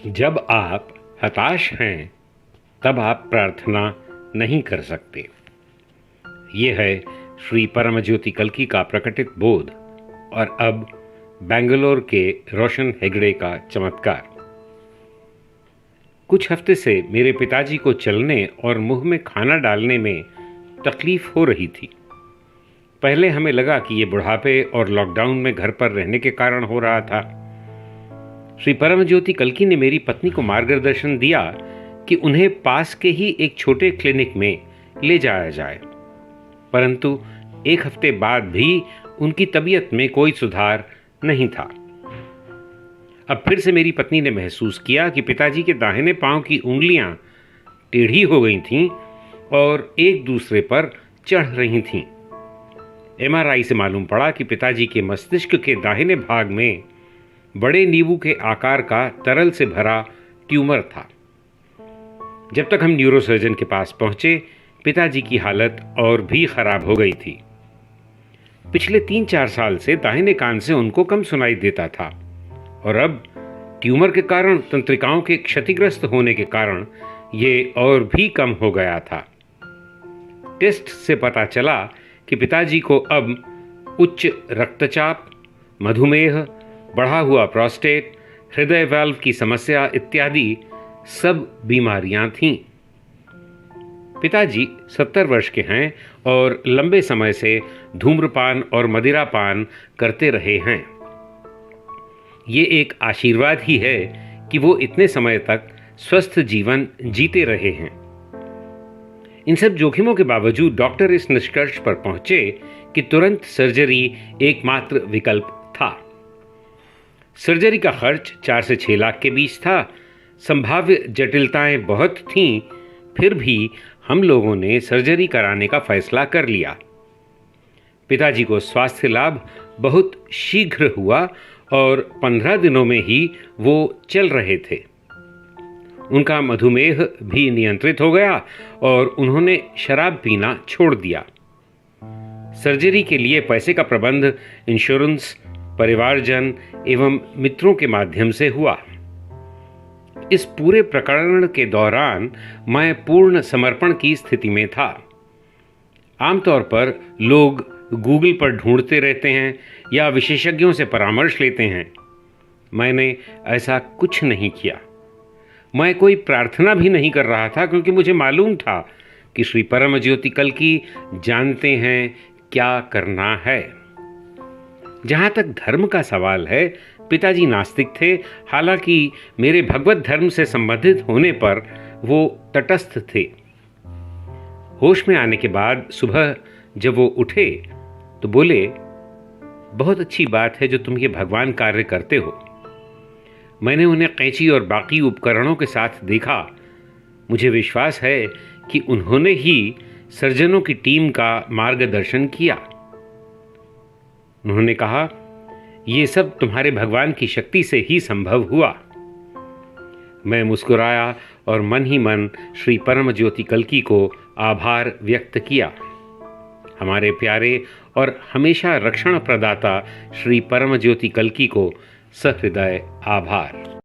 जब आप हताश हैं, तब आप प्रार्थना नहीं कर सकते। ये है श्री परमज्योति कल्की का प्रकटित बोध और अब बेंगलोर के रोशन हेगड़े का चमत्कार। कुछ हफ्ते से मेरे पिताजी को चलने और मुंह में खाना डालने में तकलीफ हो रही थी। पहले हमें लगा कि ये बुढ़ापे और लॉकडाउन में घर पर रहने के कारण हो रहा था। श्री परमज्योति कल्की ने मेरी पत्नी को मार्गदर्शन दिया कि उन्हें पास के ही एक छोटे क्लिनिक में ले जाया जाए, परंतु एक हफ्ते बाद भी उनकी तबीयत में कोई सुधार नहीं था। अब फिर से मेरी पत्नी ने महसूस किया कि पिताजी के दाहिने पांव की उंगलियां टेढ़ी हो गई थीं और एक दूसरे पर चढ़ रही थीं। एमआरआई से मालूम पड़ा कि पिताजी के मस्तिष्क के दाहिने भाग में बड़े नींबू के आकार का तरल से भरा ट्यूमर था। जब तक हम न्यूरोसर्जन के पास पहुंचे, पिताजी की हालत और भी खराब हो गई थी। पिछले 3-4 साल से दाहिने कान से उनको कम सुनाई देता था और अब ट्यूमर के कारण तंत्रिकाओं के क्षतिग्रस्त होने के कारण ये और भी कम हो गया था। टेस्ट से पता चला कि पिताजी को अब उच्च रक्तचाप, मधुमेह, बढ़ा हुआ प्रोस्टेट, हृदय वाल्व की समस्या इत्यादि सब बीमारियां थीं। पिताजी 70 वर्ष के हैं और लंबे समय से धूम्रपान और मदिरापान करते रहे हैं। ये एक आशीर्वाद ही है कि वो इतने समय तक स्वस्थ जीवन जीते रहे हैं। इन सब जोखिमों के बावजूद डॉक्टर इस निष्कर्ष पर पहुंचे कि तुरंत सर्जरी एकमात्र विकल्प था। सर्जरी का खर्च 4 से 6 लाख के बीच था। संभाव्य जटिलताएं बहुत थीं, फिर भी हम लोगों ने सर्जरी कराने का फैसला कर लिया। पिताजी को स्वास्थ्य लाभ बहुत शीघ्र हुआ और 15 दिनों में ही वो चल रहे थे। उनका मधुमेह भी नियंत्रित हो गया और उन्होंने शराब पीना छोड़ दिया। सर्जरी के लिए पैसे का प्रबंध इंश्योरेंस, परिवारजन एवं मित्रों के माध्यम से हुआ। इस पूरे प्रकरण के दौरान मैं पूर्ण समर्पण की स्थिति में था। आमतौर पर लोग गूगल पर ढूंढते रहते हैं या विशेषज्ञों से परामर्श लेते हैं। मैंने ऐसा कुछ नहीं किया। मैं कोई प्रार्थना भी नहीं कर रहा था, क्योंकि मुझे मालूम था कि श्री परमज्योति कल्की जानते हैं क्या करना है। जहाँ तक धर्म का सवाल है, पिताजी नास्तिक थे। हालांकि मेरे भगवत धर्म से संबंधित होने पर वो तटस्थ थे। होश में आने के बाद सुबह जब वो उठे तो बोले, बहुत अच्छी बात है जो तुम ये भगवान कार्य करते हो। मैंने उन्हें कैंची और बाकी उपकरणों के साथ देखा। मुझे विश्वास है कि उन्होंने ही सर्जनों की टीम का मार्गदर्शन किया। उन्होंने कहा, ये सब तुम्हारे भगवान की शक्ति से ही संभव हुआ। मैं मुस्कुराया और मन ही मन श्री परमज्योति कल्की को आभार व्यक्त किया। हमारे प्यारे और हमेशा रक्षण प्रदाता श्री परमज्योति कल्की को सहृदय आभार।